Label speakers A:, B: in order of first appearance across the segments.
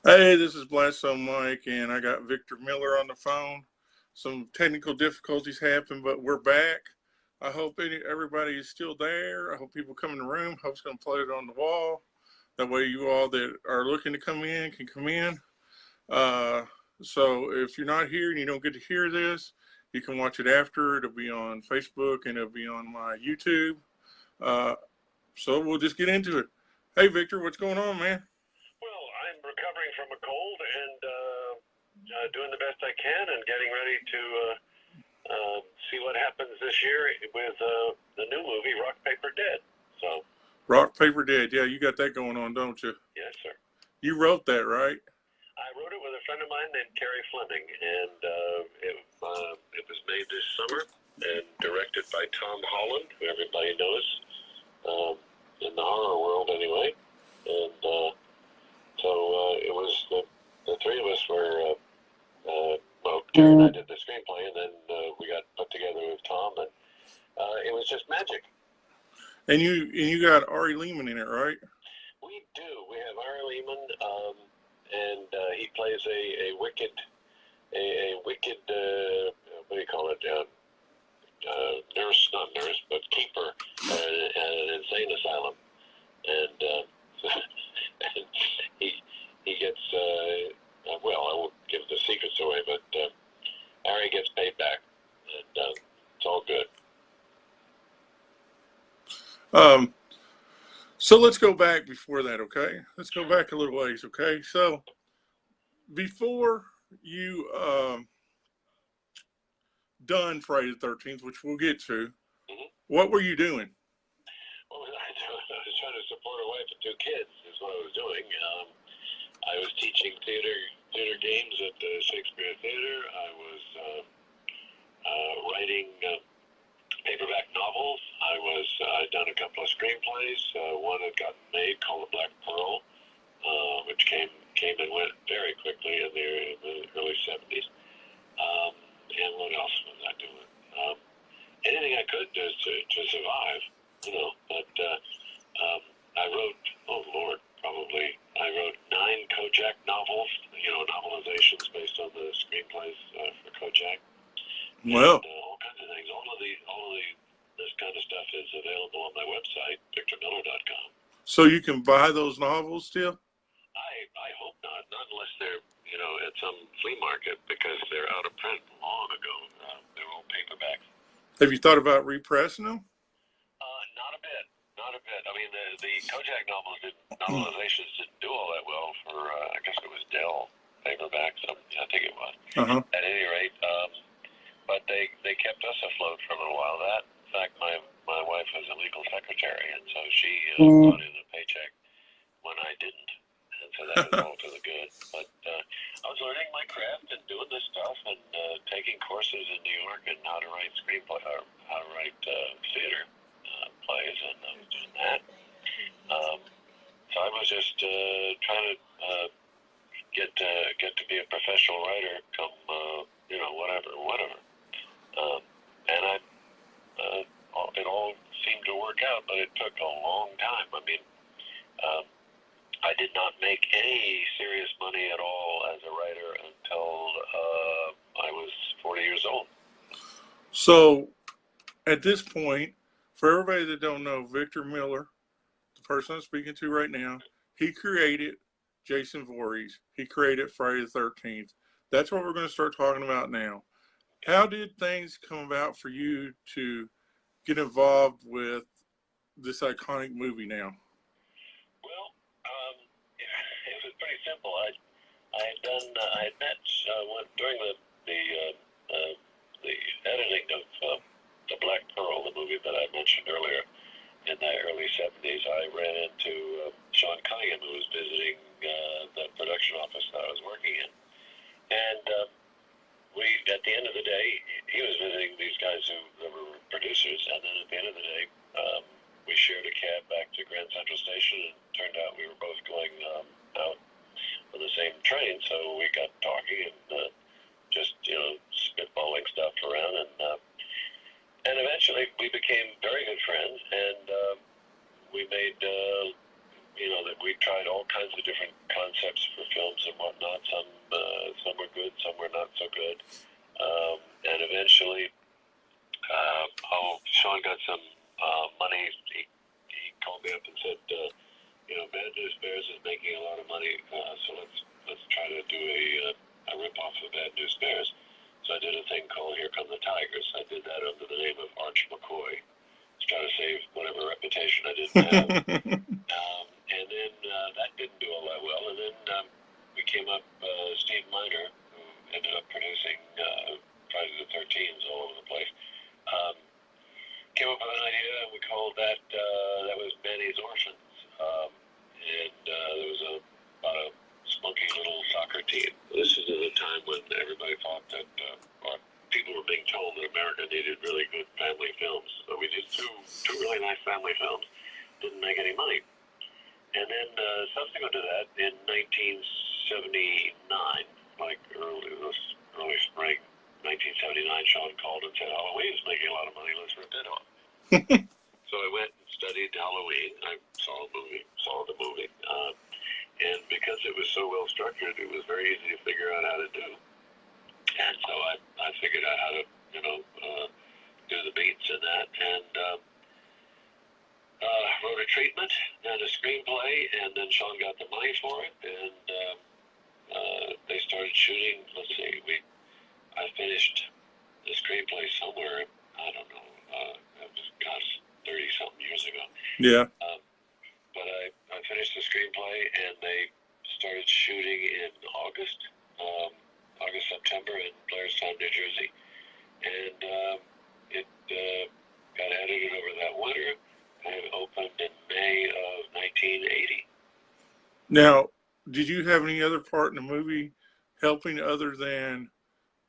A: Hey, this is Blastzone Mike, and I got Victor Miller on the phone. Some technical difficulties happened, but we're back. I hope everybody is still there. I hope people come in the room. Hope's going to put it on the wall. That way, you all that are looking to come in can come in. So if you're not here and you don't get to hear this, you can watch it after. It'll be on Facebook and it'll be on my YouTube. So we'll just get into it. Hey, Victor, what's going on, man?
B: Well, I'm recovering from a cold and doing the best I can and getting ready to see what happens this year with the new movie, Rock, Paper, Dead. So.
A: Rock, Paper, Dead. Yeah, you got that going on, don't you?
B: Yes, sir.
A: You wrote that, right?
B: I wrote it with a friend of mine named Carrie Fleming, and it was made this summer and directed by Tom Holland, who everybody knows in the horror world anyway. And so it was the three of us were, well, Carrie and I did the screenplay, and then we got put together with Tom, and it was just magic.
A: And you got Ari Lehman in it, right?
B: We do. We have Ari Lehman, and he plays a wicked, what do you call it? Nurse, not nurse, but keeper at an insane asylum, and he gets well, I won't give the secrets away, but Ari gets paid back, and it's all good.
A: So let's go back before that, okay? Let's go back a little ways, okay? So before you done Friday the 13th, which we'll get to, what were you doing?
B: What was I doing? I was trying to support a wife and two kids is what I was doing. I was teaching theater games at the Shakespeare Theater. I was writing paperback novels. I'd done a couple of screenplays. One had gotten made called The Black Pearl, which came and went very quickly in the early 70s. And what else was I doing? Anything I could do to survive, But I wrote, oh Lord, I wrote 9 Kojak novels, novelizations based on the screenplays for Kojak.
A: Well,
B: and, all kinds of things. All of this kind of stuff is available on my website, victormiller.com.
A: So you can buy those novels still?
B: I hope not unless they're, at some flea market, because they're out of print long ago. They're all paperbacks.
A: Have you thought about repressing them?
B: Not a bit. I mean, the Kojak novelizations didn't do all that well for, I guess it was Dell paperbacks. I think it was. At any rate, but they kept us afloat for a little while. In fact, my wife was a legal secretary, and so she brought in a paycheck when I didn't, and so that was all to the good. But I was learning my craft and doing this stuff and taking courses in New York and how to write screenplay or how to write theater plays, and I was doing that. So I was just trying to get to be a professional writer, come whatever. And it all seemed to work out, but it took a long time. I mean, I did not make any serious money at all as a writer until I was 40 years old.
A: So at this point, for everybody that don't know, Victor Miller, the person I'm speaking to right now, he created Jason Voorhees. He created Friday the 13th. That's what we're going to start talking about now. How did things come about for you to get involved with this iconic movie now?
B: Well, it was pretty simple. I had met during the editing of The Black Pearl, the movie that I mentioned earlier, in the early 70s. I ran into Sean Cunningham, who was visiting the production office that I was working in, and at the end of the day, he was visiting these guys who were producers, and then at the end of the day, we shared a cab back to Grand Central Station, and it turned out we were both going out on the same train, so we got talking and just, spitballing stuff around, and eventually we became very good friends, and we made, that we tried tried all kinds of different concepts for films and whatnot. Some were good, some were not so good. And eventually, Sean got some money. He called me up and said, Bad News Bears is making a lot of money, so let's try to do a rip-off of Bad News Bears. So I did a thing called Here Come the Tigers. I did that under the name of Arch McCoy, to try to save whatever reputation I didn't have. And then that didn't do all that well. And then we came up, Steve Miner, who ended up producing Friday the 13th all over the place, came up with an idea, and we called that was Manny's Orphans. And there was about a spunky little soccer team. This is at a time when everybody thought that, or people were being told that America needed really good family films. So we did two really nice family films. Didn't make any money. And then subsequent to that, in 1979, like early spring 1979, Sean called and said, Halloween's making a lot of money, let's rip it off. So I went and studied Halloween. I saw the movie. And because it was so well structured, it was very easy to figure out how to do. And so I figured out how to, do the beats and that. And wrote a treatment and a screenplay, and then Sean got the money for it, and they started shooting. Let's see, I finished the screenplay somewhere, I don't know, it was, gosh, 30-something years ago.
A: Yeah.
B: But I finished the screenplay, and they started shooting in August, September in Blastzone, New Jersey. And it got edited over that winter, and it opened in May of 1980.
A: Now, did you have any other part in the movie helping other than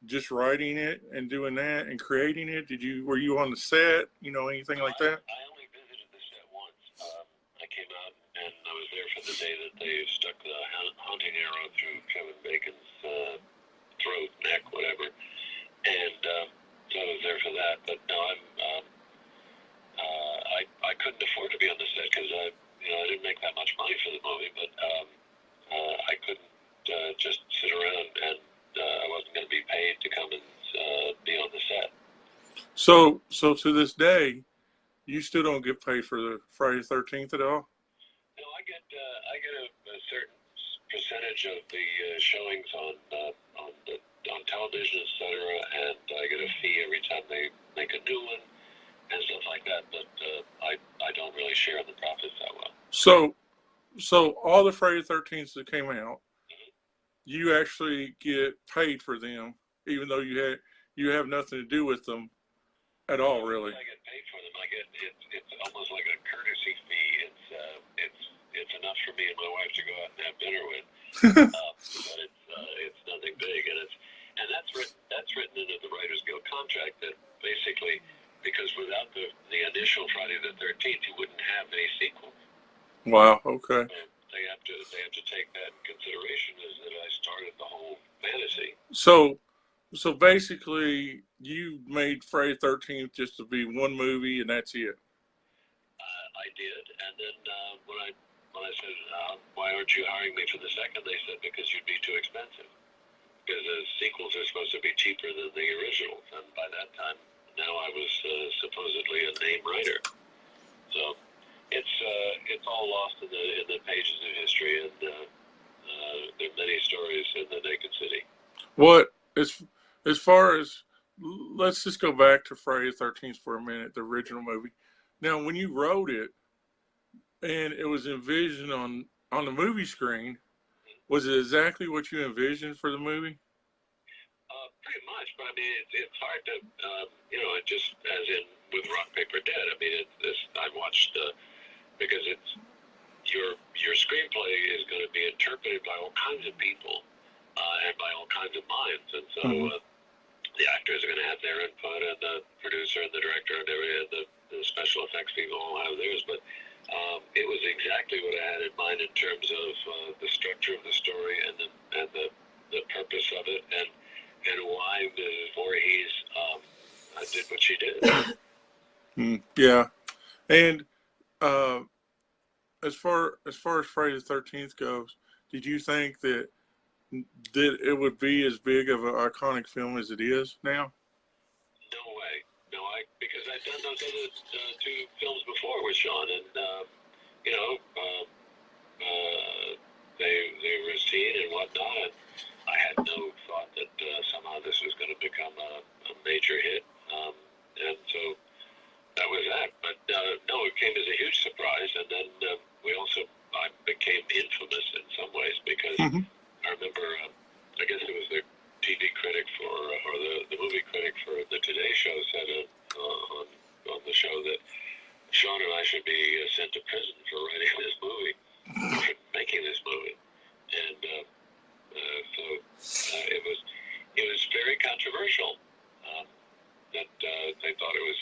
A: just writing it and doing that and creating it? Were you on the set, anything like that?
B: I only visited the set once. I came out and I was there for the day that they stuck the hunting arrow through Kevin Bacon's throat, neck, whatever. And so I was there for that. But no, I couldn't afford to be on the set because I didn't make that much money for the movie. But I couldn't just sit around, and I wasn't going to be paid to come and be on the set.
A: So to this day, you still don't get paid for the Friday the 13th at all?
B: No, I get a certain percentage of the showings on television, etc., and I get a fee every time they make a new one and stuff like that. But I don't really share in the profits that well.
A: So all the Friday the 13th that came out, you actually get paid for them, even though you have nothing to do with them at all, really.
B: I get paid for them. It's almost like a courtesy fee. It's enough for me and my wife to go out and have dinner with. But it's nothing big, and that's written into the Writers Guild contract that basically, because without the initial Friday the 13th, you wouldn't have any sequel.
A: Wow. Okay.
B: They have to take that in consideration, is that I started the whole fantasy.
A: So basically, you made Friday the 13th just to be one movie, and that's it.
B: I did, and then when I said, why aren't you hiring me for the second? They said, because you'd be too expensive. Because the sequels are supposed to be cheaper than the originals, and by that time, now I was supposedly a name writer. So it's all lost in the pages of history, and there are many stories in the Naked City.
A: What as far as, let's just go back to Friday the 13th for a minute, the original movie. Now, when you wrote it and it was envisioned on the movie screen, was it exactly what you envisioned for the movie?
B: Pretty much, but I mean, it's hard to, it just, as in with Rock, Paper, Dead, I mean, I watched, because your screenplay is going to be interpreted by all kinds of people, and by all kinds of minds, and so the actors are going to have their input, and the producer and the director and the special effects people all have theirs, but it was exactly what I had in mind in terms of the structure of the story and the purpose of it, and why Mrs. Voorhees did what she did.
A: Yeah, and as Friday the 13th goes, did you think that it would be as big of an iconic film as it is now?
B: No way. No, because I've done those other two films before with Sean, and you know, they were seen and whatnot. And I had no thought that somehow this was going to become a major hit, and so that was that. But no, it came as a huge surprise, and then I became infamous in some ways because I remember, I guess it was the TV critic or the movie critic for the Today Show said on the show that Sean and I should be sent to prison for writing this movie, for making this movie, and so it was very controversial. That they thought it was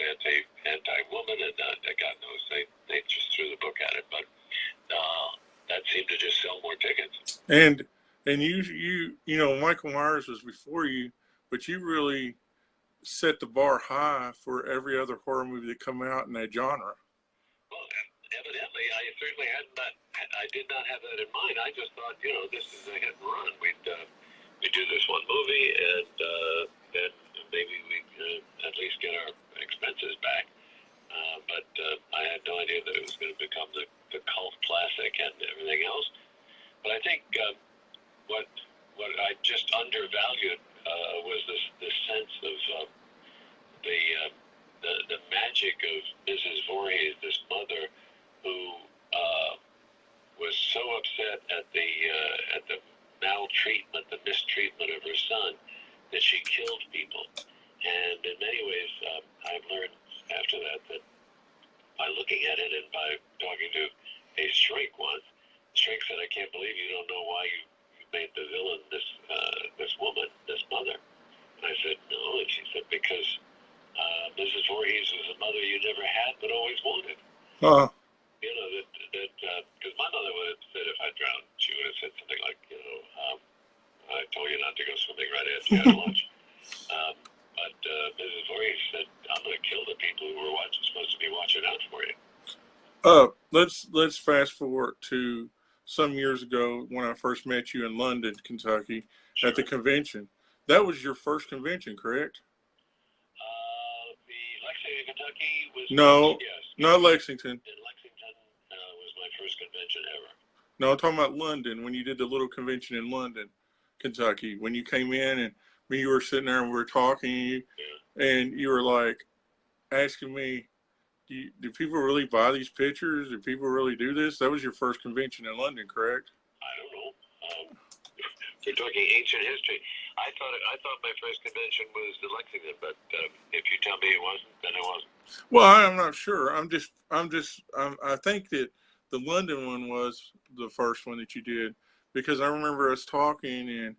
B: anti-woman, and God knows they just threw the book at it, but that seemed to just sell more tickets.
A: And you know, Michael Myers was before you, but you really set the bar high for every other horror movie that come out in that genre.
B: Well, evidently, I certainly I did not have that in mind. I just thought, you know, this is a hit and run. We'd do this one movie, and maybe we could at least get our expenses back. But I had no idea that it was going to become the cult classic and everything else. But I think what I just undervalued was this sense of the magic of Mrs. Voorhees, this mother who was so upset at the maltreatment, the mistreatment of her son, that she killed people. And in many ways, I've learned after that by looking at it and by talking to a shrink once, the shrink said, "I can't believe you don't know why you made the villain this woman, this mother." And I said, "No," and she said, "Because Mrs. Voorhees was a mother you never had but always wanted." You know, because my mother would have said if I drowned, she would have said something like, you know, "I told you not to go swimming right after you had lunch." But Mrs. Voorhees said, "I'm going to kill the people who were supposed to be watching out for you."
A: Let's fast forward to some years ago when I first met you in London, Kentucky,
B: Sure.
A: At the convention. That was your first convention, correct?
B: The Lexington, Kentucky was
A: no,
B: yes.
A: Not Lexington.
B: In Lexington was my first convention ever.
A: No, I'm talking about London, when you did the little convention in London, Kentucky, when you came in and you were sitting there and we were talking, and you were like asking me, do people really buy these pictures? Do people really do this? That was your first convention in London, correct?
B: I don't know. We're talking ancient history. I thought my first convention was in Lexington, but if you tell me it wasn't, then it wasn't.
A: Well, I'm not sure. I think that the London one was the first one that you did, because I remember us talking, and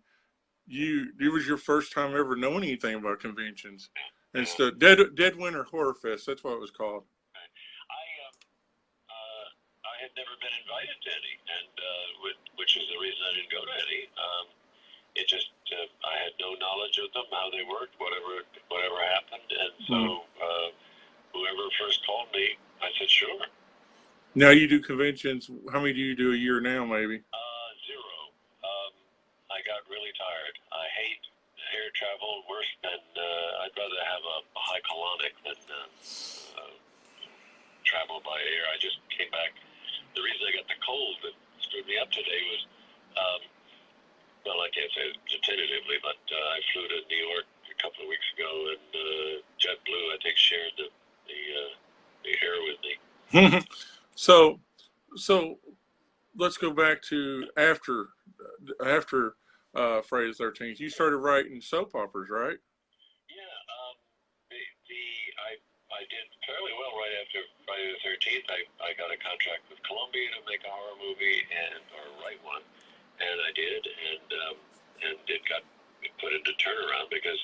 A: it was your first time ever knowing anything about conventions and stuff. Dead Winter Horror Fest. That's what it was called.
B: I had never been invited to any, and which is the reason I didn't go to any. It just I had no knowledge of them, how they worked, whatever happened, and so whoever first called me, I said sure.
A: Now you do conventions. How many do you do a year now, maybe?
B: Zero. I got really tired. I hate air travel worse than I'd rather have a high colonic than travel by air. I just came back. The reason I got the cold that screwed me up today was, well, I can't say it definitively, but I flew to New York a couple of weeks ago, and JetBlue, I think, shared the air with me.
A: So let's go back to after Friday the 13th. You started writing soap operas, right?
B: Yeah, I did fairly well right after Friday the 13th. I got a contract with Columbia to make a horror movie or write one, and I did, and it got put into turnaround because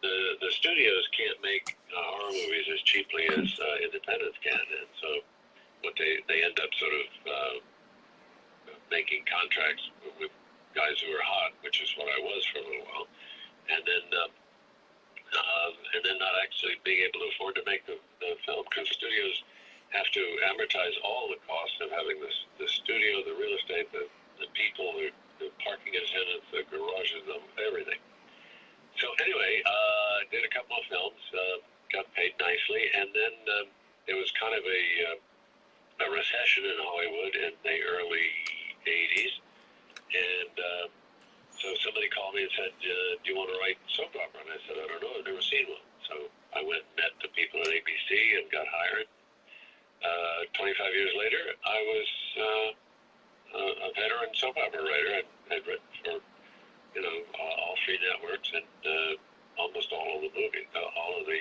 B: the studios can't make horror movies as cheaply as independents can, and so what they end up sort of making contracts with guys who are hot, which is what I was for a little while, and then not actually being able to afford to make the film, because studios have to amortize all the costs of having the studio, the real estate, the people, the parking attendants, the garages, everything. So anyway, did a couple of films, got paid nicely, and then there was kind of a recession in Hollywood in the early 80s, and so somebody called me and said, do you want to write soap opera? And I said, I don't know, I've never seen one. So I went and met the people at ABC and got hired. 25 years later, I was a veteran soap opera writer and had written for, all three networks and almost all of the movies, all of the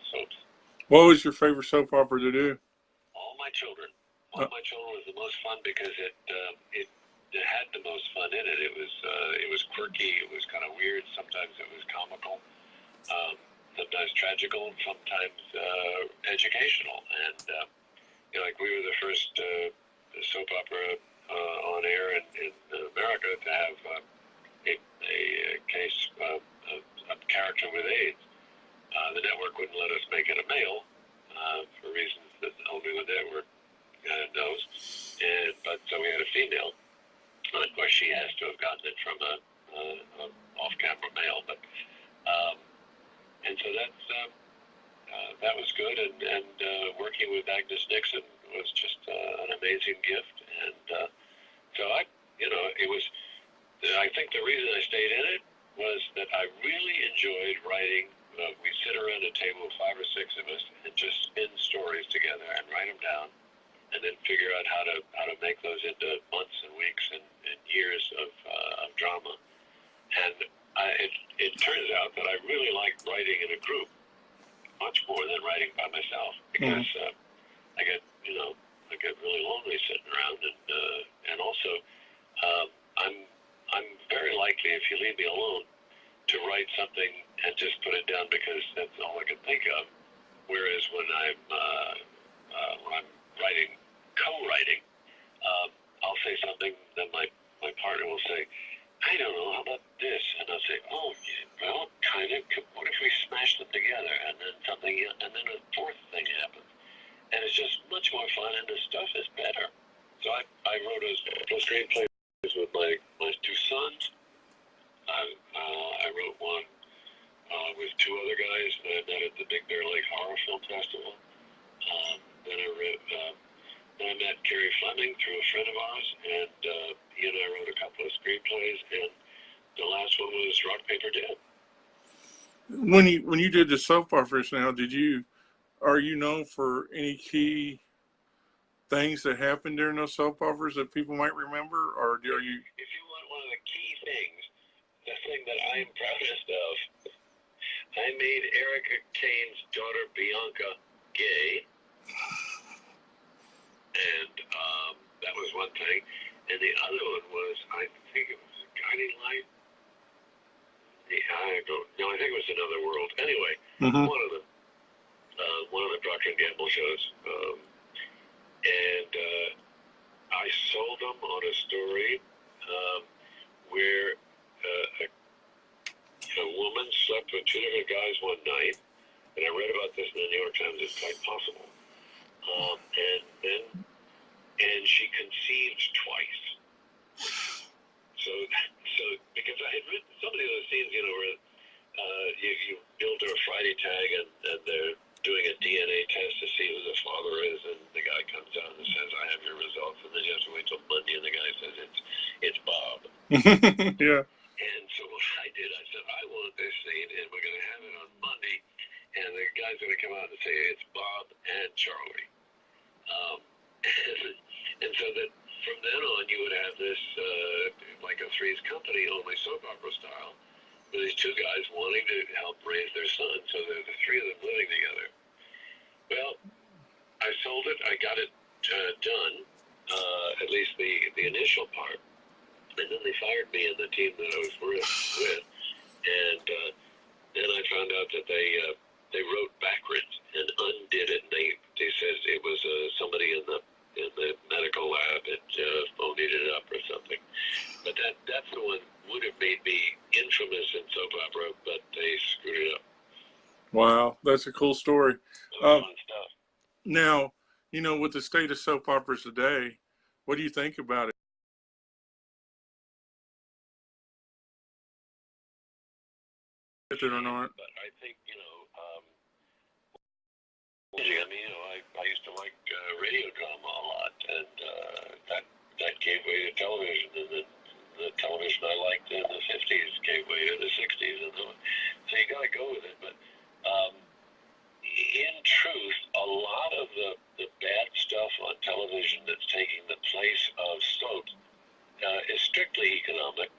B: soaps.
A: What was your favorite soap opera to do?
B: All My Children. All My Children was the most fun because it had the most fun in it. It was quirky. It was kind of weird. Sometimes it was comical. Sometimes tragical. Sometimes educational. And like we were the first soap opera on air in America to have a case of a character with AIDS. The network wouldn't let us make it a male for reasons that only the network knows. But so we had a female. Of course, she has to have gotten it from a off-camera male. But and so that was good. And working with Agnes Nixon was just an amazing gift. And so it was. I think the reason I stayed in it was that I really enjoyed writing. We'd sit around a table, 5 or 6 of us, and just spin stories together and write them down, and then figure out how to make those into months and weeks and years of drama. And it turns out that I really like writing in a group much more than writing by myself because I get really lonely sitting around, and also I'm very likely, if you leave me alone, to write something and just put it down because that's all I can think of. Whereas when I'm writing, co-writing, I'll say something, then my partner will say, I don't know, how about this? And I'll say, oh, yeah, well, kind of. What if we smash them together? And then and then a fourth thing happens. And it's just much more fun, and the stuff is better. So I wrote a screenplay with my 2 sons. I wrote one with 2 other guys that I met at the Big Bear Lake Horror Film Festival. Then I met Kerry Fleming through a friend of ours, and he and I wrote a couple of screenplays, and the last one was Rock, Paper, Dead.
A: When you did the soap operas now, are you known for any key things that happened during those soap operas that people might remember, or are you?
B: If you want one of the key things, the thing that I am proudest of, I made Erica Kane's daughter Bianca gay, and that was one thing. And the other one was, I think it was Guiding Light. I don't know. I think it was Another World. Anyway, one of the Procter & Gamble shows, and I sold them on a story where a woman slept with 2 different guys one night, and I read about this in the New York Times. It's quite possible. And she conceived twice. So because I had written so many of those scenes, where you build her a Friday tag and they're doing a DNA test to see who the father is, and the guy comes out and says, I have your results, and then you have to wait till Monday, and the guy says, it's Bob.
A: Yeah.
B: And so what I did, I said, I want this scene, and we're going to have it on Monday, and the guy's going to come out and say, it's Bob and Charlie. And so that from then on, you would have this, like a Three's Company, only soap opera style, with these 2 guys wanting to help raise their son, so there's the 3 of them living together. Well, I sold it. I got it done, at least the initial part, and then they fired me and the team that I was with, and then I found out that they wrote backwards and undid it. And they said it was somebody in the medical lab that phonied it up or something. But that's the one would have made me infamous in soap opera, but they screwed it up.
A: Wow, that's a cool story.
B: Fun stuff.
A: Now, you know, with the state of soap operas today, what do you think about it? Or not?
B: But I think, I mean, I used to like radio drama a lot, and that gave way to television, and the television I liked in the 50s gave way to the 60s, and so you got to go with it. But in truth, a lot of the bad stuff on television that's taking the place of soaps is strictly economic.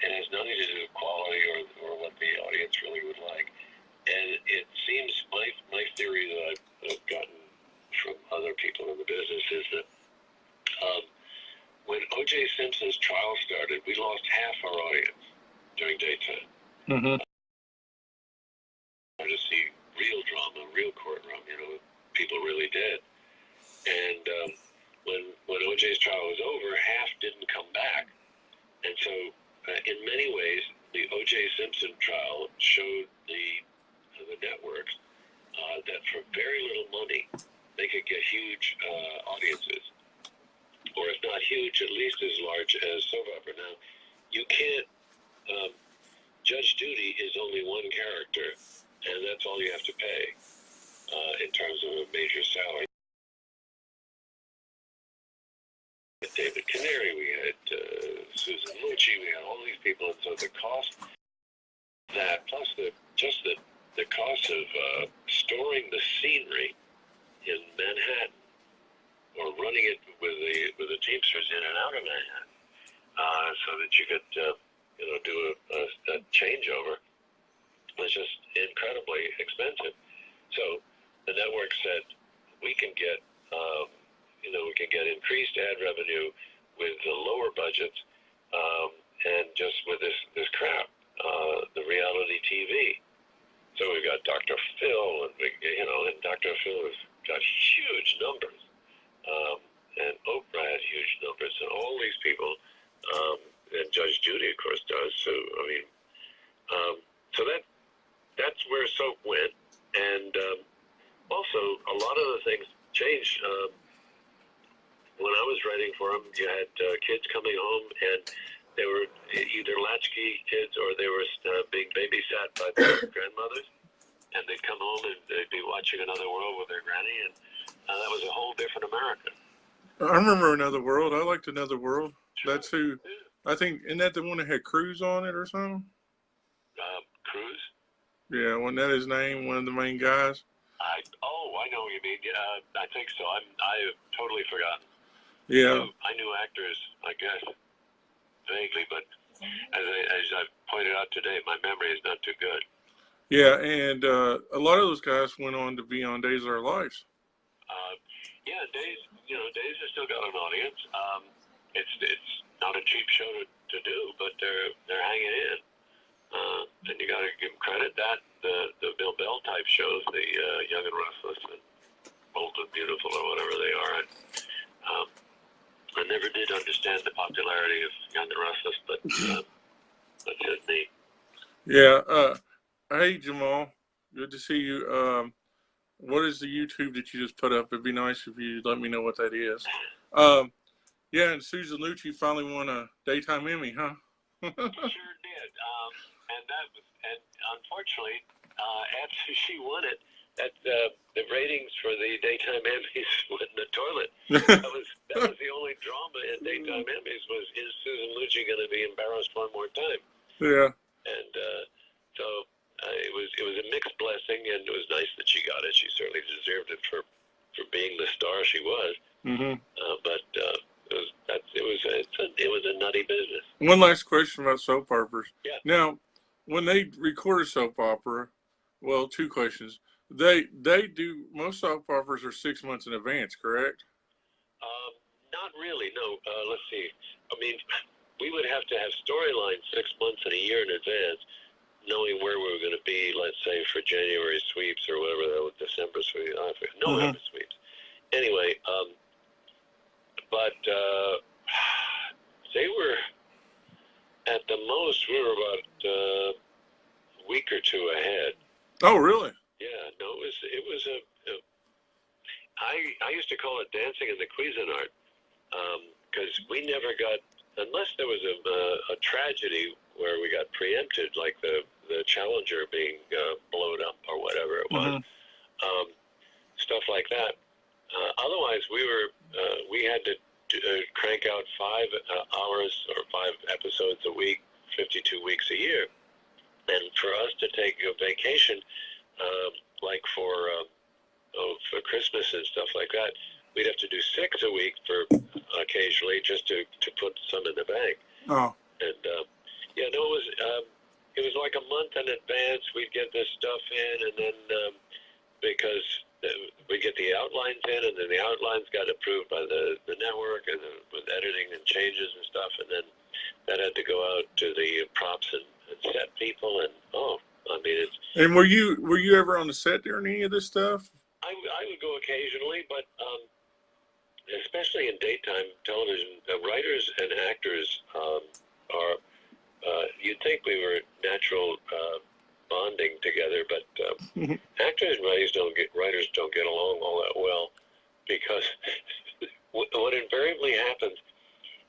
B: It has nothing to do with quality or what the audience really would like. And it seems my theory that I've gotten from other people in the business is that when O.J. Simpson's trial started, we lost half our audience during daytime.
A: Mm-hmm.
B: To see real drama, real courtroom, people really did. And when O.J.'s trial was over, half didn't come back. And so, in many ways, the O.J. Simpson trial showed the networks that for very little money, they could get huge audiences, or if not huge, at least as large as soap opera. Now, you can't. Judge Judy is only one character, and that's all you have to pay in terms of a major salary. David Canary, we had Susan Lucci, we had all these people, and so the cost that plus the cost of storing the scenery in Manhattan or running it with the Teamsters in and out of Manhattan, so that you could do a changeover was just incredibly expensive. So the network said we can get increased ad revenue with the lower budgets, and just with this crap, the reality TV. So we've got Dr. Phil, and Dr. Phil has got huge numbers, and Oprah had huge numbers, and all these people, and Judge Judy, of course, does. So I mean, so that's where soap went, and also a lot of the things changed. When I was writing for them, you had kids coming home, and they were either latchkey kids or they were being babysat by their grandmothers, and they'd come home and they'd be watching Another World with their granny, and that was a whole different America.
A: I remember Another World. I liked Another World.
B: Sure.
A: That's who, I think, isn't that the one that had Cruz on it or something?
B: Cruz?
A: Yeah, wasn't that his name, one of the main guys?
B: I know what you mean. Yeah, I think so. I have totally forgotten.
A: Yeah.
B: I knew actors, I guess, vaguely, but as I pointed out today, my memory is not too good.
A: Yeah, and a lot of those guys went on to be on Days of Our Lives.
B: Yeah, Days has still got an audience. It's not a cheap show to do, but they're hanging in. And you got to give them credit. That the Bill Bell type shows, the Young and Restless and Bold and Beautiful or whatever they are. And, I never did understand the popularity of Young and Restless, but that's just me.
A: Yeah. Hey, Jamal. Good to see you. What is the YouTube that you just put up? It'd be nice if you let me know what that is. Yeah, and Susan Lucci finally won a Daytime Emmy, huh?
B: Sure did. And unfortunately, after she won it, the ratings for the Daytime Emmys went in the toilet. That was the only drama in Daytime Emmys was, is Susan Lucci going to be embarrassed one more time?
A: Yeah.
B: And so it was a mixed blessing, and it was nice that she got it. She certainly deserved it for being the star she was.
A: Mm-hmm.
B: But it was a nutty business.
A: One last question about soap operas.
B: Yeah.
A: Now, when they record a soap opera, well, two questions. They do, most soap operas are 6 months in advance, correct?
B: Not really, no. Let's see. I mean, we would have to have storylines 6 months and a year in advance, knowing where we were going to be, let's say, for January sweeps or whatever, that was December sweeps, November sweeps. Anyway, but they were, at the most, we were about a week or two ahead.
A: Oh, really?
B: Yeah, no, I used to call it dancing in the Cuisinart, because we never got, unless there was a tragedy where we got preempted, like the Challenger being blown up or whatever it was, stuff like that. Otherwise, we had to crank out 5 hours or 5 episodes a week, 52 weeks a year. And for us to take a vacation, like for Christmas and stuff like that, we'd have to do 6 a week for occasionally, just to put some in the bank. Oh. And yeah, no, it was like a month in advance. We'd get this stuff in, and then because we get the outlines in, and then the outlines got approved by the network, and with editing and changes and stuff, and then that had to go out to the props and set people, and I mean, it's.
A: And were you ever on the set during any of this stuff?
B: I would go occasionally, but especially in daytime television, writers and actors are. You'd think we were natural bonding together, but actors and writers don't get along all that well, because what invariably happens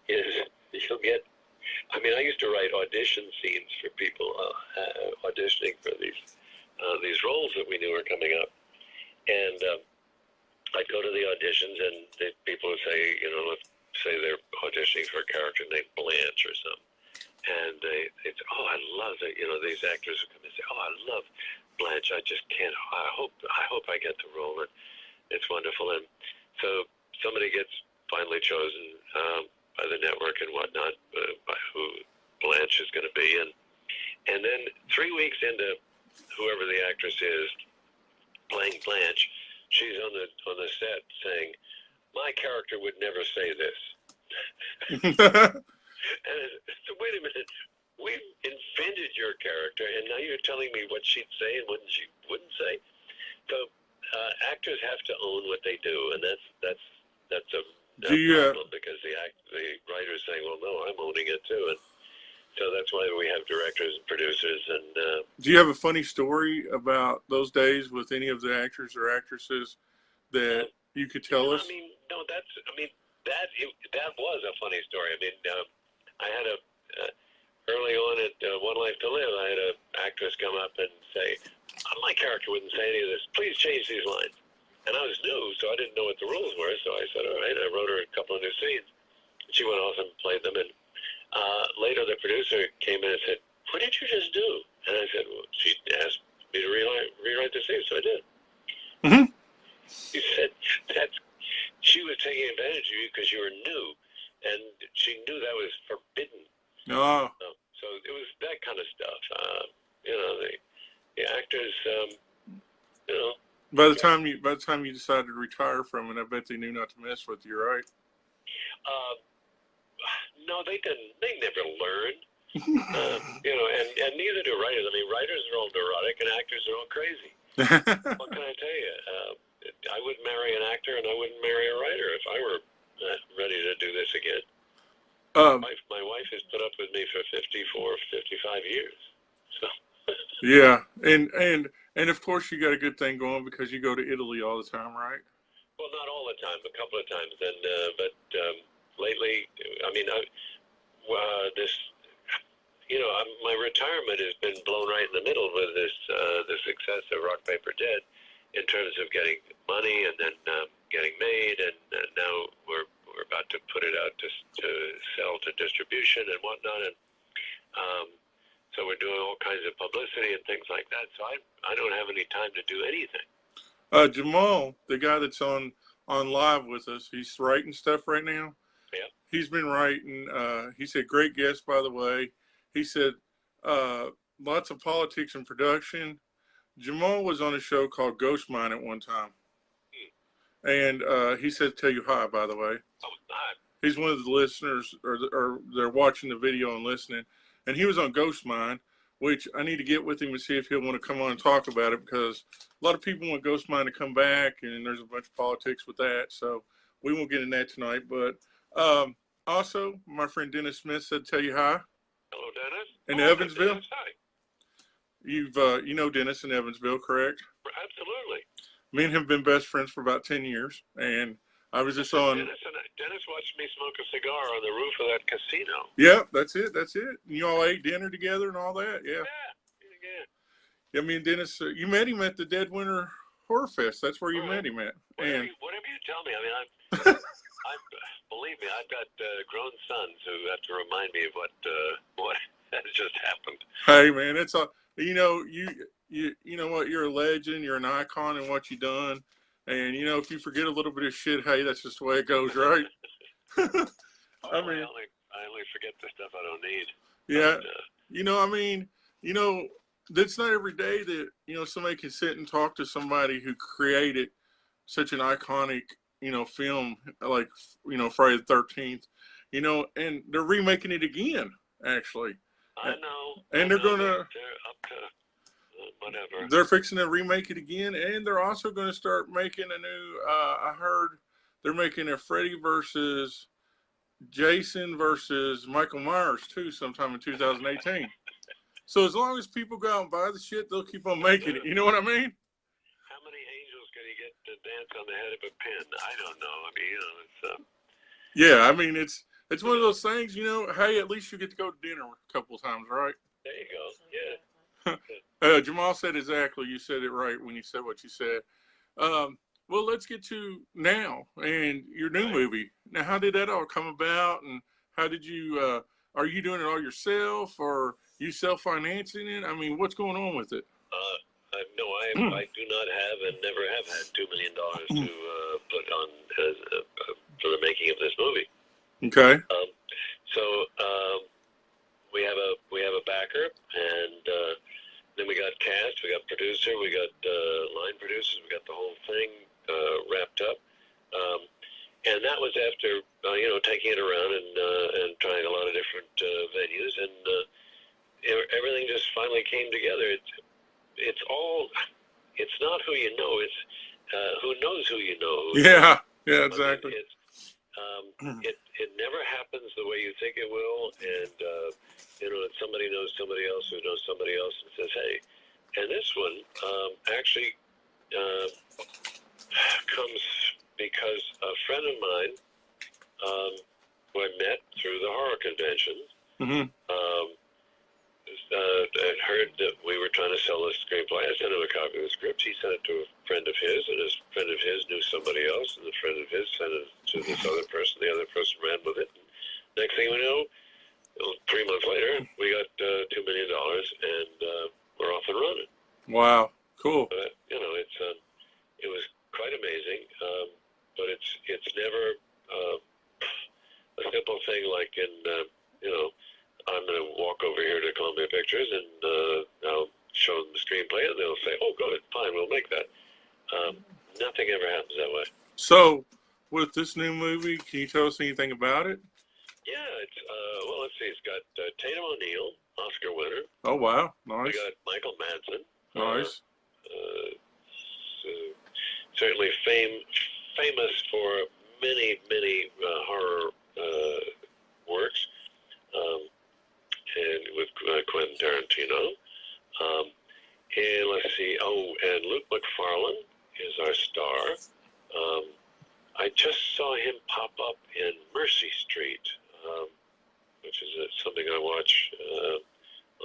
B: is you'll get. I mean, I used to write audition scenes for people auditioning for these roles that we knew were coming up, and I'd go to the auditions, and people would say, let's say they're auditioning for a character named Blanche or something, and they'd say, oh, I love it. These actors would come and say, oh, I love Blanche. I just can't. I hope I get the role, and it's wonderful. And so somebody gets finally chosen by the network and whatnot, by who Blanche is going to be, and then 3 weeks into whoever the actress is playing Blanche, she's on the set saying, "My character would never say this." And so, wait a minute, we've invented your character, and now you're telling me what she'd say and what she wouldn't say. So actors have to own what they do, and that's a problem, because the writer's saying, well, no, I'm owning it too. And so that's why we have directors and producers. And
A: do you have a funny story about those days with any of the actors or actresses that you could tell us?
B: I mean, no, that was a funny story. I mean, I had early on at One Life to Live, I had an actress come up and say, my character wouldn't say any of this. Please change these lines. And I was new, so I didn't know what the rules were. So I said, all right. I wrote her a couple of new scenes. She went off and played them. And later the producer came in and said, what did you just do? And I said, well, she asked me to rewrite the scene, so I did. Mm-hmm. He said she was taking advantage of you because you were new, and she knew that was forbidden.
A: Oh.
B: So it was that kind of stuff. The actors,
A: By the time you decided to retire from it, I bet they knew not to mess with you, right?
B: No, they didn't. They never learned. And neither do writers. I mean, writers are all neurotic, and actors are all crazy. What can I tell you? I wouldn't marry an actor, and I wouldn't marry a writer if I were ready to do this again. My wife has put up with me for 55 years. So.
A: Yeah, and of course you got a good thing going because you go to Italy all the time, right?
B: Well, not all the time, a couple of times, and but lately, I mean, my retirement has been blown right in the middle with the success of Rock Paper Dead, in terms of getting money and then getting made, and now we're about to put it out to sell to distribution and whatnot, and so we're doing all kinds of publicity and things like that. So I don't have any time to do anything.
A: Jamal, the guy that's on live with us, he's writing stuff right now.
B: Yeah.
A: He's been writing. He said, great guest, by the way. He said, lots of politics and production. Jamal was on a show called Ghost Mine at one time. And he said, tell you hi, by the way.
B: Oh, hi.
A: He's one of the listeners, or they're watching the video and listening. And he was on Ghost Mine, which I need to get with him and see if he'll want to come on and talk about it, because a lot of people want Ghost Mine to come back, and there's a bunch of politics with that. So we won't get in that tonight. But also, my friend Dennis Smith said, tell you hi.
B: Hello, Dennis.
A: In Evansville.
B: Dennis, hi.
A: You know Dennis in Evansville, correct?
B: Absolutely.
A: Me and him have been best friends for about 10 years, and I was just on.
B: Dennis watched me smoke a cigar on the roof of that casino.
A: Yeah, that's it. That's it. You all ate dinner together and all that. Yeah. Yeah. Me and Dennis, you met him at the Dead Winter Horror Fest. That's where you met him at.
B: Whatever you tell me. I mean, believe me, I've got grown sons who have to remind me of what has just happened.
A: Hey, man, it's a you know what, you're a legend. You're an icon in what you've done. And, if you forget a little bit of shit, hey, that's just the way it goes, right?
B: I only forget the stuff I don't need.
A: Yeah. That's not every day that, somebody can sit and talk to somebody who created such an iconic, film like, Friday the 13th, and they're remaking it again, actually.
B: I know.
A: And they're going to.
B: They're up to whatever.
A: They're fixing to remake it again, and they're also going to start making a new. I heard they're making a Freddy versus Jason versus Michael Myers too, sometime in 2018. So as long as people go out and buy the shit, they'll keep on making it. You know what I mean?
B: How many angels can you get to dance on the head of a pin? I don't know. I mean, it's.
A: Yeah, I mean it's one of those things. Hey, at least you get to go to dinner a couple of times, right?
B: There you go. Yeah.
A: Jamal said exactly. You said it right when you said what you said. Well, let's get to now and your new movie. Now, how did that all come about, and how did you? Are you doing it all yourself, or you self-financing it? I mean, what's going on with it?
B: No, I do not have and never have had $2 million to put on for the making of this movie.
A: Okay.
B: So we have a backer, and then we got cast, we got producer, we got line producers, we got the whole thing wrapped up, and that was after taking it around and trying a lot of different venues, and everything just finally came together. It's not who you know, it's who knows who you know.
A: Yeah, exactly.
B: I mean, it never happens the way you think it will, and somebody knows somebody else who knows somebody else and says, hey. And this one actually comes because a friend of mine who I met through the horror convention had heard that we were trying to sell a screenplay. I sent him a copy of the script. He sent it to a friend of his, and his friend of his knew somebody else, and the friend of his sent it to this other person. The other person ran with it. And next thing we know, 3 months later, we got $2 million, and we're off and running.
A: Wow, cool.
B: But, it was quite amazing, but it's never a simple thing like I'm going to walk over here to Columbia Pictures and I'll show them the screenplay, and they'll say, oh, good, fine, we'll make that. Nothing ever happens that way.
A: So, with this new movie, can you tell us anything about it?
B: Yeah, it's let's see. It's got Tatum O'Neal, Oscar winner.
A: Oh wow, nice.
B: We got Michael Madsen.
A: Nice.
B: Certainly famous for many horror works, and with Quentin Tarantino. And let's see. Oh, and Luke McFarlane is our star. I just saw him pop up in Mercy Street, which is something I watch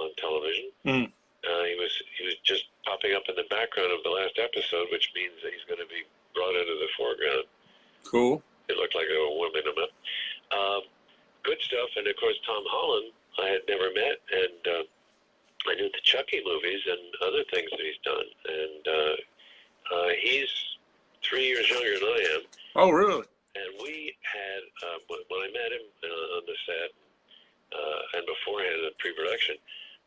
B: on television. He was just popping up in the background of the last episode, which means that he's going to be brought into the foreground.
A: Cool.
B: It looked like they were warming him up. Good stuff, and of course Tom Holland I had never met, and I knew the Chucky movies and other things that he's done, and he's 3 years younger than I am.
A: Oh, really?
B: And we had, when I met him on the set, and beforehand in pre-production,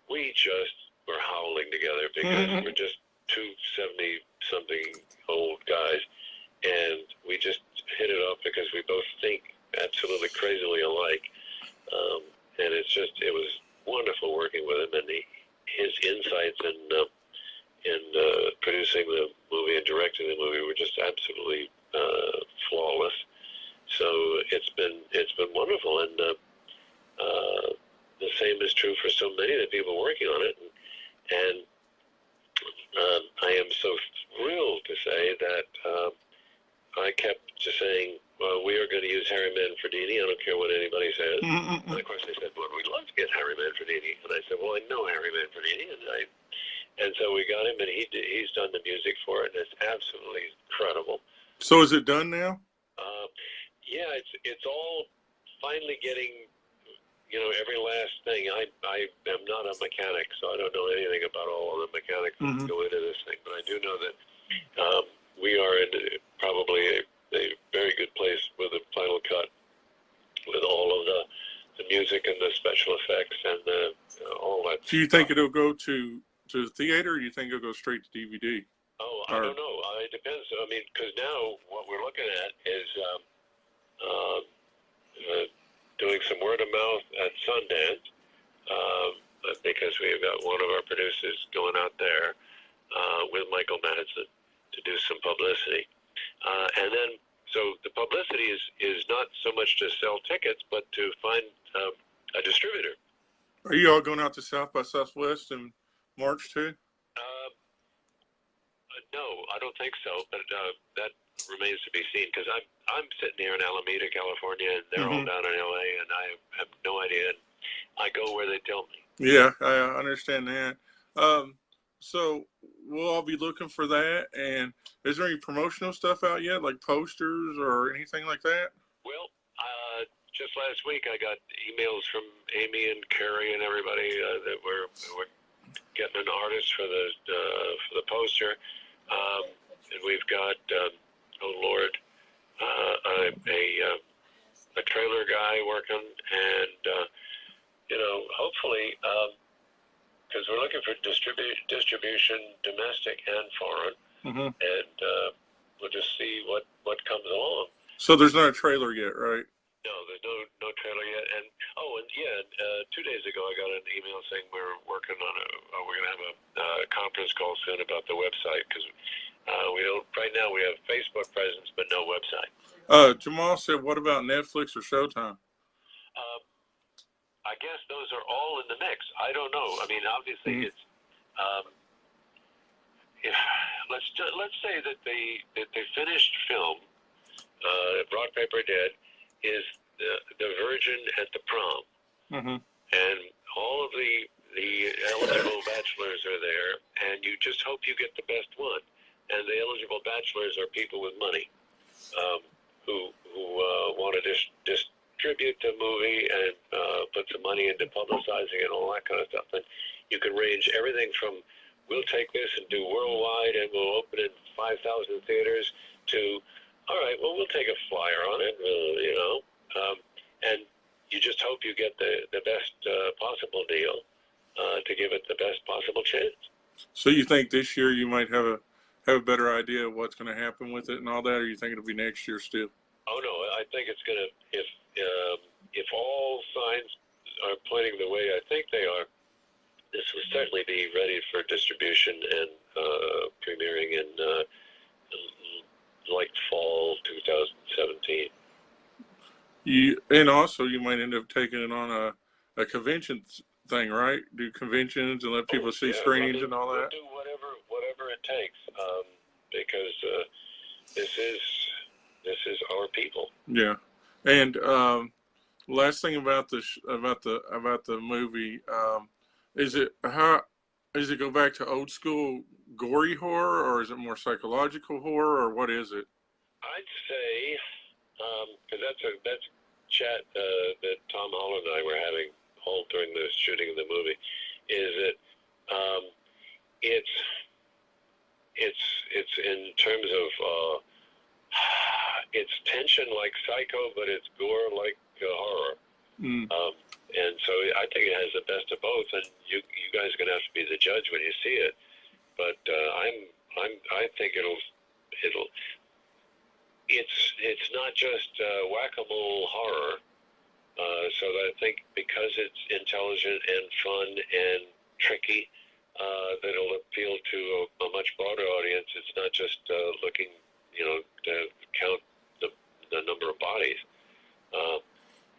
B: we just were howling together because we're just two 70-something old guys, and we just hit it off because we both think absolutely crazily alike. And it was wonderful working with him, and his insights in producing the movie and directing the movie were just absolutely flawless. So it's been wonderful, and the same is true for so many of the people working on it. And I am so thrilled to say that I kept just saying, well, we are going to use Harry Manfredini. I don't care what anybody says. And of course, they said, well, we'd love to get Harry Manfredini. And I said, well, I know Harry Manfredini. And so we got him, and he's done the music for it, and it's absolutely incredible.
A: So is it done now?
B: Yeah, it's all finally getting, every last thing. I am not a mechanic, so I don't know anything about all of the mechanics that go into this thing. But I do know that we are in probably a very good place with the final cut, with all of the music and the special effects and all that.
A: Do you think it'll go to the theater, or do you think it'll go straight to DVD?
B: Oh, I don't know. It depends. I mean, because now what we're looking at is doing some word of mouth at Sundance, because we've got one of our producers going out there with Michael Madsen to do some publicity. And then, so the publicity is not so much to sell tickets, but to find a distributor.
A: Are you all going out to South by Southwest in March too?
B: No, I don't think so, but that remains to be seen, because I'm sitting here in Alameda, California, and they're all down in LA, and I have no idea. And I go where they tell me.
A: Yeah, I understand that. So we'll all be looking for that. And is there any promotional stuff out yet, like posters or anything like that?
B: Well, just last week I got emails from Amy and Carrie and everybody that we're getting an artist for the poster. And we've got, oh Lord, a trailer guy working, and hopefully, because we're looking for distribution, domestic and foreign, and we'll just see what comes along.
A: So there's not a trailer yet, right?
B: No, there's no trailer yet. And 2 days ago I got an email saying we're working on we're going to have a conference call soon about the website, because we don't, right now we have Facebook presence but no website.
A: Jamal said, what about Netflix or Showtime?
B: I guess those are all in the mix. I don't know. I mean, obviously it's let's say that the finished film, Rock Paper Dead, is the Virgin at the prom, and all of the eligible bachelors are there, and you just hope you get the best one. And the eligible bachelors are people with money, who want to distribute the movie and put some money into publicizing and all that kind of stuff. And you can range everything from, we'll take this and do worldwide and we'll open in 5,000 theaters, to, all right, well, we'll take a flyer on it, and you just hope you get the best possible deal to give it the best possible chance.
A: So you think this year you might have a better idea of what's going to happen with it and all that, or you think it'll be next year still?
B: Oh no, I think it's going to, if all signs are pointing the way I think they are, this will certainly be ready for distribution and premiering in like fall 2017.
A: And also you might end up taking it on a convention thing, right? Do conventions and let people see screenings and all that.
B: We'll do whatever it takes, because this is our people.
A: Yeah, and last thing about the movie, is it go back to old school gory horror, or is it more psychological horror, or what is it?
B: I'd say, because that's chat that Tom Holland and I were having all during the shooting of the movie, is that it's in terms of it's tension like Psycho, but it's gore like horror. And so I think it has the best of both, and you guys are gonna have to be the judge when you see it. But I think it's not just whack-a-mole horror. So I think because it's intelligent and fun and tricky, that it'll appeal to a much broader audience. It's not just looking, to count the number of bodies.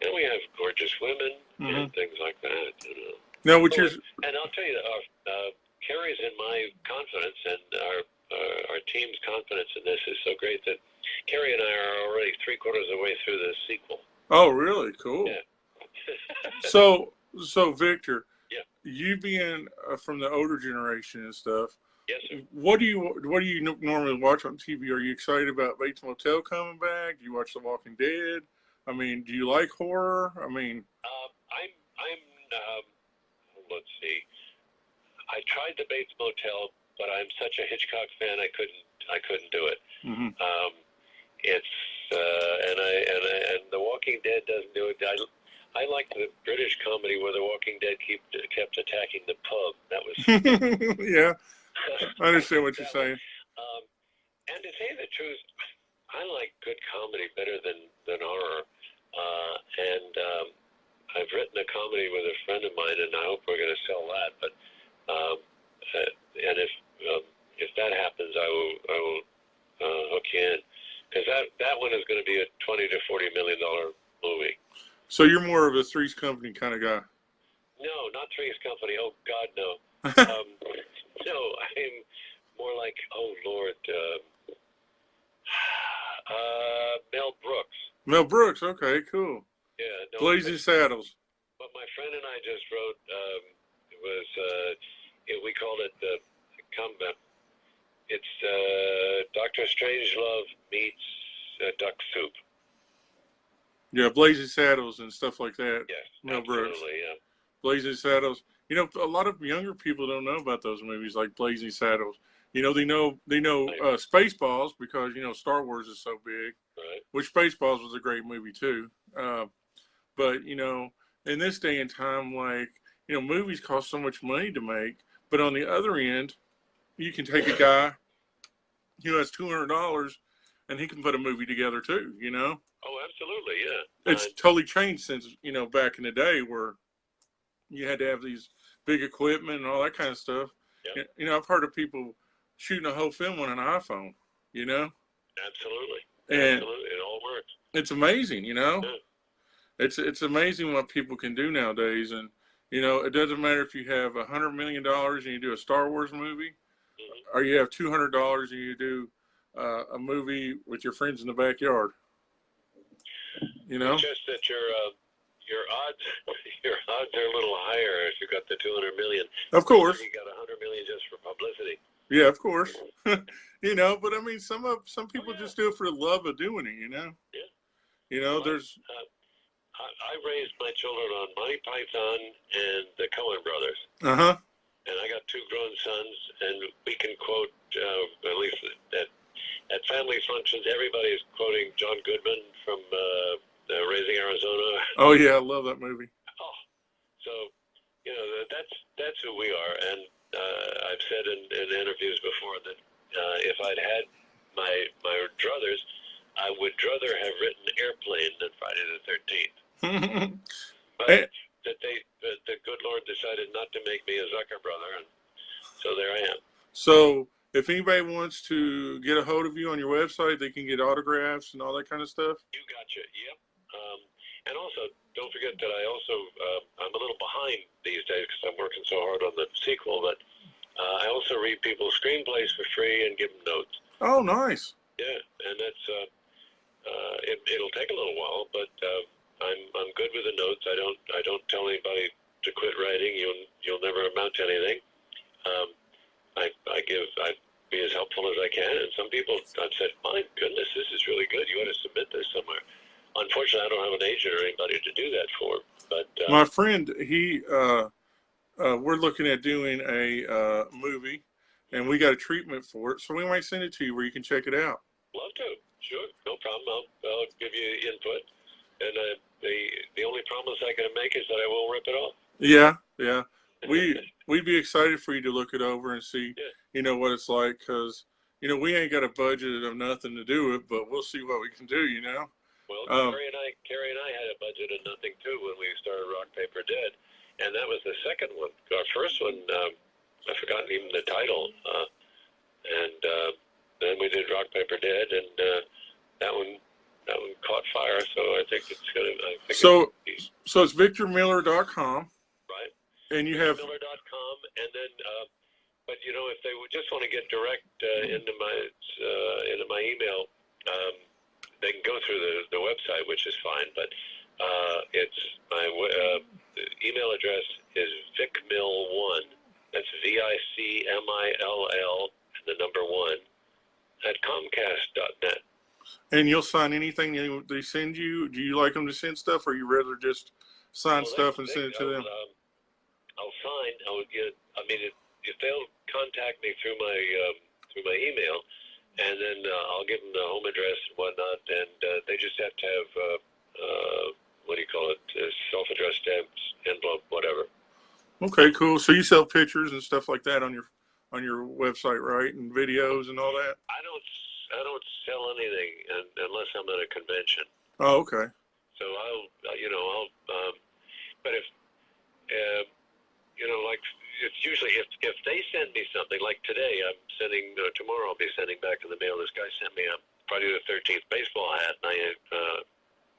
B: And we have gorgeous women and things like that.
A: Now,
B: and I'll tell you, Carrie's in my confidence, and our
A: Oh, really? Cool.
B: Yeah.
A: So Victor,
B: yeah.
A: You being from the older generation and stuff,
B: yes, sir.
A: What do you normally watch on TV? Are you excited about Bates Motel coming back? Do you watch The Walking Dead? I mean, do you like horror? I mean,
B: let's see. I tried the Bates Motel, but I'm such a Hitchcock fan, I couldn't do it.
A: Mm-hmm.
B: It's and The Walking Dead doesn't do it. I like the British comedy where The Walking Dead kept attacking the pub. That was
A: yeah. I understand what you're saying.
B: And to tell you the truth, I like good comedy better than horror. I've written a comedy with a friend of mine, and I hope we're going to sell that. But and if that happens, I will hook you in, because that one is going to be a $20 to $40 million movie.
A: So you're more of a Three's Company kind of guy.
B: No, not Three's Company. Oh God, no. No, I'm more like, oh Lord, Mel Brooks.
A: Mel Brooks. Okay, cool.
B: Yeah. No,
A: Blazing Saddles.
B: What my friend and I just wrote was we called it the comeback. It's Dr. Strangelove meets Duck Soup.
A: Yeah, Blazing Saddles and stuff like that.
B: Yes,
A: Mel Brooks.
B: Yeah.
A: Blazing Saddles. You know, a lot of younger people don't know about those movies like Blazing Saddles. You know, they know Spaceballs because, you know, Star Wars is so big.
B: Right.
A: Which Spaceballs was a great movie too. But, you know, in this day and time, like, you know, movies cost so much money to make. But on the other end, you can take a guy who has $200 and he can put a movie together too, you know?
B: Oh, absolutely, yeah.
A: It's totally changed since, you know, back in the day where you had to have these big equipment and all that kind of stuff.
B: Yep.
A: You know, I've heard of people shooting a whole film on an iPhone, you know?
B: Absolutely.
A: And
B: absolutely. It all works.
A: It's amazing, you know?
B: Yeah.
A: It's amazing what people can do nowadays. And, you know, it doesn't matter if you have $100 million and you do a Star Wars movie, or you have $200 and you do a movie with your friends in the backyard. You know?
B: It's just that your odds are a little higher if you got the 200 million.
A: Of course.
B: You got 100 million just for publicity.
A: Yeah, of course. You know, but I mean, some people just do it for the love of doing it. You know.
B: Yeah.
A: You know,
B: there's. I raised my children on Monty Python and the Coen Brothers. And I got 2 grown sons, and we can quote at least at family functions. Everybody's quoting John Goodman from Raising Arizona.
A: Oh yeah, I love that movie.
B: Oh, so you know that's who we are, and I've said in interviews before that if I'd had my druthers, I would rather have written Airplane than Friday the 13th. But the good Lord decided not to make me a Zucker brother, and so there I am. So
A: if anybody wants to get a hold of you on your website, they can get autographs and all that kind of stuff.
B: You gotcha. Yep. And also, don't forget that I'm a little behind these days because I'm working so hard on the sequel, but I also read people's screenplays for free and give them notes.
A: Oh, nice.
B: Yeah, and that's it'll take a little while, but I'm good with the notes. I don't tell anybody to quit writing. You'll never amount to anything. I be as helpful as I can, and some people I've said, my goodness, this is really good. You ought to submit this somewhere. Unfortunately, I don't have an agent or anybody to do that for. But
A: my friend, we're looking at doing a movie, and we got a treatment for it, so we might send it to you where you can check it out.
B: Love to. Sure, no problem. I'll give you input, and the only promise I can make is that I won't rip it off.
A: Yeah. We'd be excited for you to look it over and see, you know, what it's like, because, you know, we ain't got a budget of nothing to do it, but we'll see what we can do, you know.
B: Well, Carrie and I had a budget of nothing too when we started Rock Paper Dead, and that was the second one. Our first one, I've forgotten even the title, and then we did Rock Paper Dead, and that one caught fire. So I think it's gonna. So
A: it's VictorMiller.com.
B: Right.
A: And you have
B: VictorMiller.com, and then, but you know, if they would just want to get direct into my email. They can go through the website, which is fine, but It's my email address is vicmill1. That's VICMILL and the number 1 at Comcast.net.
A: And you'll sign anything they send you? Do you like them to send stuff, or you rather just sign stuff and send it to them?
B: I'll sign. If they'll contact me through my email, and then I'll give them the home address and whatnot, and they just have to have what do you call it? Self-addressed stamps, envelope, whatever.
A: Okay, cool. So you sell pictures and stuff like that on your website, right? And videos and all that.
B: I don't sell anything unless I'm at a convention.
A: Oh, okay.
B: So but if like it's usually if they send me something, like today I'm sending, tomorrow I'll be sending back in the mail. This guy sent me a Friday the 13th baseball hat, and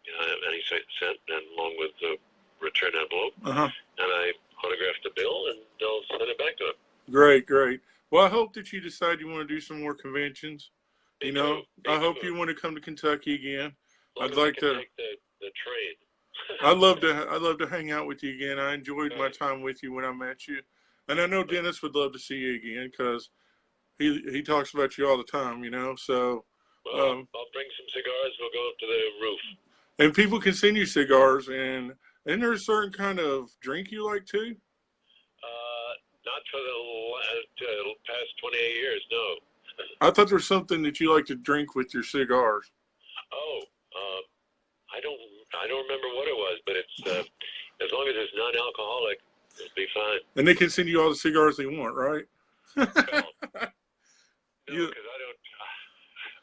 B: and he sent, and along with the return envelope, and I autographed the bill, and they'll send it back to him.
A: Great. Well, I hope that you decide you want to do some more conventions.
B: Me
A: too. I hope you want to come to Kentucky again. I'd like to
B: take the train.
A: I'd love to hang out with you again. I enjoyed my time with you when I met you, and I know Dennis would love to see you again because he talks about you all the time. So.
B: Well, I'll bring some cigars. We'll go up to the roof.
A: And people can send you cigars, and isn't there a certain kind of drink you like too?
B: Not for the past 28 years, no.
A: I thought there was something that you like to drink with your cigars.
B: Oh, I don't remember what it was, but it's as long as it's non-alcoholic, it'll be fine.
A: And they can send you all the cigars they want, right?
B: Well, no, because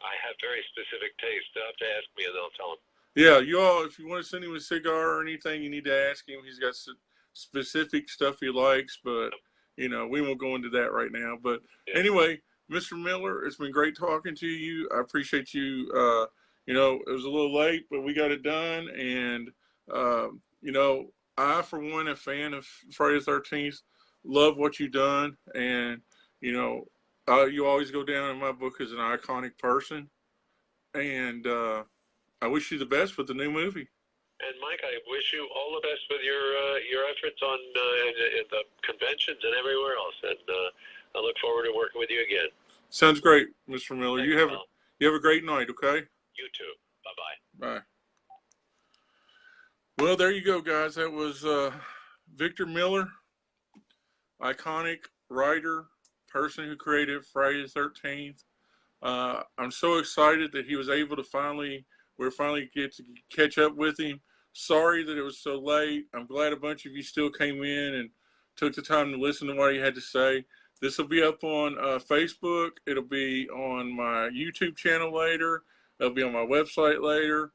B: I have very specific taste. They'll have to ask me, and I'll tell them.
A: Yeah, if you want to send him a cigar or anything, you need to ask him. He's got specific stuff he likes, but we won't go into that right now. But anyway, Mr. Miller, it's been great talking to you. I appreciate you. It was a little late, but we got it done. And I, for one, a fan of Friday the 13th. Love what you've done, and you always go down in my book as an iconic person. And I wish you the best with the new movie.
B: And Mike, I wish you all the best with your efforts on in the conventions and everywhere else. And I look forward to working with you again.
A: Sounds great, Mr. Miller.
B: Thanks,
A: you have a great night. Okay.
B: You too. Bye-bye.
A: Bye. Well, there you go, guys. That was Victor Miller, iconic writer, person who created Friday the 13th. I'm so excited that he was able to finally get to catch up with him. Sorry that it was so late. I'm glad a bunch of you still came in and took the time to listen to what he had to say. This will be up on Facebook. It'll be on my YouTube channel later. It'll be on my website later.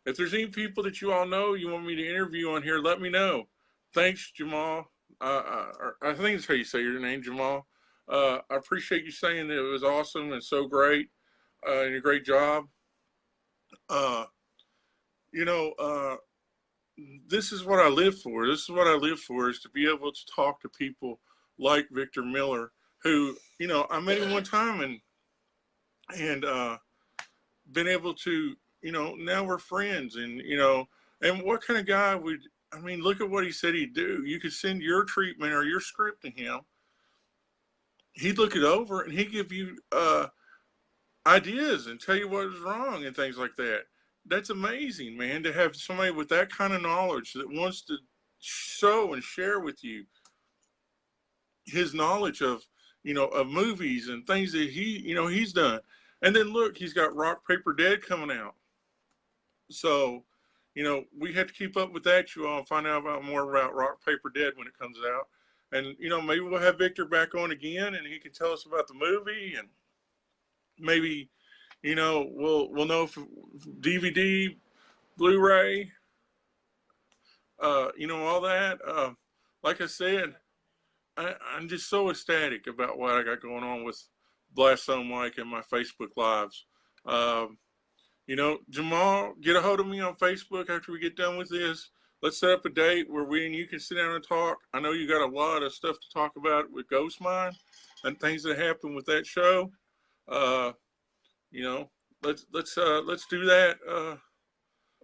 A: If there's any people that you all know you want me to interview on here, let me know. Thanks, Jamal. I think that's how you say your name, Jamal. I appreciate you saying that it was awesome and so great and a great job. This is what I live for. This is what I live for, is to be able to talk to people like Victor Miller, who, I met him one time and been able to, now we're friends, and, and what kind of guy look at what he said he'd do. You could send your treatment or your script to him. He'd look it over and he'd give you ideas and tell you what was wrong and things like that. That's amazing, man, to have somebody with that kind of knowledge that wants to show and share with you his knowledge of, of movies and things that he's done. And then look, he's got Rock, Paper, Dead coming out. So, we have to keep up with that, you all, and find out more about Rock, Paper, Dead when it comes out. And, maybe we'll have Victor back on again and he can tell us about the movie, and maybe, we'll know if DVD, Blu-ray, all that. Like I said, I'm just so ecstatic about what I got going on with Blastzone Mike and my Facebook Lives. Jamal, get a hold of me on Facebook after we get done with this. Let's set up a date where we and you can sit down and talk. I know you got a lot of stuff to talk about with Ghost Mine and things that happen with that show. Let's do that.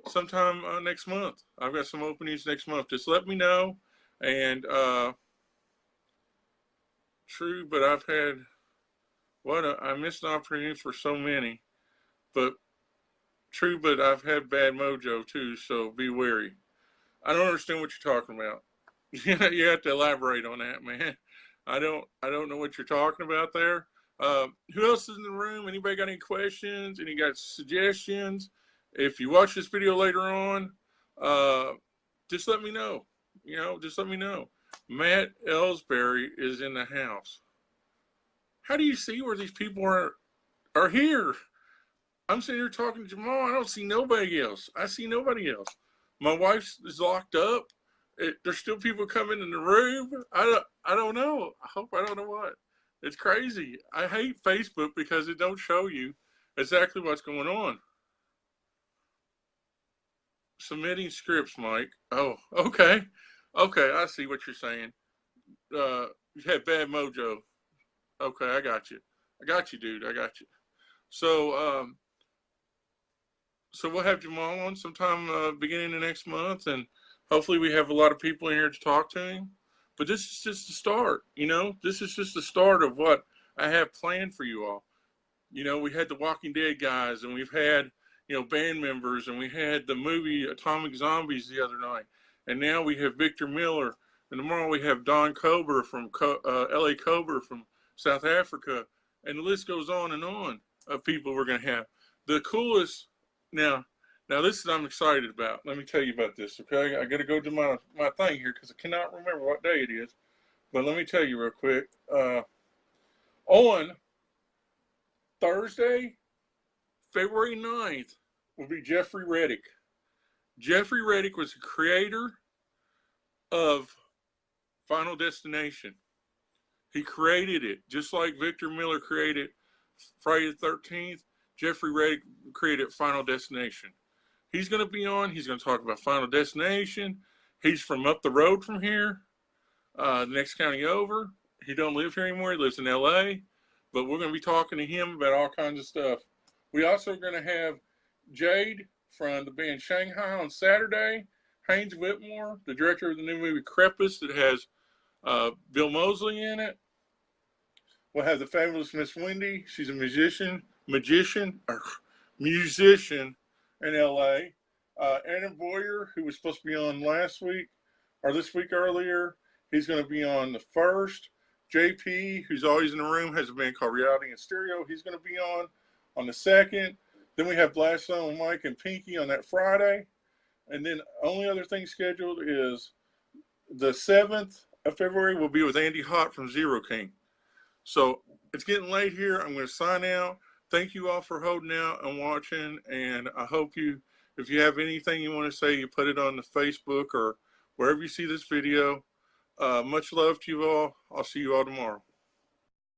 A: sometime next month. I've got some openings next month. Just let me know. And true, but I've had I missed an opportunity for so many. But true, but I've had bad mojo too. So be wary. I don't understand what you're talking about. You have to elaborate on that, man. I don't know what you're talking about there. Who else is in the room? Anybody got any questions? Any got suggestions? If you watch this video later on, just let me know. Just let me know. Matt Ellsbury is in the house. How do you see where these people are here? I'm sitting here talking to Jamal. I don't see nobody else. I see nobody else. My wife is locked up. There's still people coming in the room. I don't know. I don't know what. It's crazy. I hate Facebook because it don't show you exactly what's going on. Submitting scripts, Mike. Oh, okay. Okay, I see what you're saying. You had bad mojo. Okay, I got you. I got you, dude. I got you. So, we'll have Jamal on sometime beginning of next month, and hopefully we have a lot of people in here to talk to him. But this is just the start, This is just the start of what I have planned for you all. We had the Walking Dead guys, and we've had, band members, and we had the movie Atomic Zombies the other night. And now we have Victor Miller, and tomorrow we have Don Cobra from LA Cobra from South Africa, and the list goes on and on of people we're going to have. The coolest, now this is I'm excited about. Let me tell you about this, okay? I got to go to my thing here because I cannot remember what day it is. But let me tell you real quick. On Thursday, February 9th, will be Jeffrey Reddick. Jeffrey Reddick was the creator of Final Destination. He created it, just like Victor Miller created Friday the 13th. Jeffrey Reddick created Final Destination. He's going to be on. He's going to talk about Final Destination. He's from up the road from here, the next county over. He don't live here anymore. He lives in L.A., but we're going to be talking to him about all kinds of stuff. We also are going to have Jade from the band Shanghai on Saturday. Haynes Whitmore, the director of the new movie Crepus that has Bill Moseley in it. We'll have the fabulous Miss Wendy. She's a musician in L.A. Aaron Boyer, who was supposed to be on last week or this week earlier, he's going to be on the 1st. JP, who's always in the room, has a band called Reality and Stereo. He's going to be on the 2nd. Then we have Blastzone, Mike, and Pinky on that Friday. And then only other thing scheduled is the 7th of February will be with Andy Hott from Zero King. So it's getting late here. I'm going to sign out. Thank you all for holding out and watching. And I hope if you have anything you want to say, you put it on the Facebook or wherever you see this video. Much love to you all. I'll see you all tomorrow.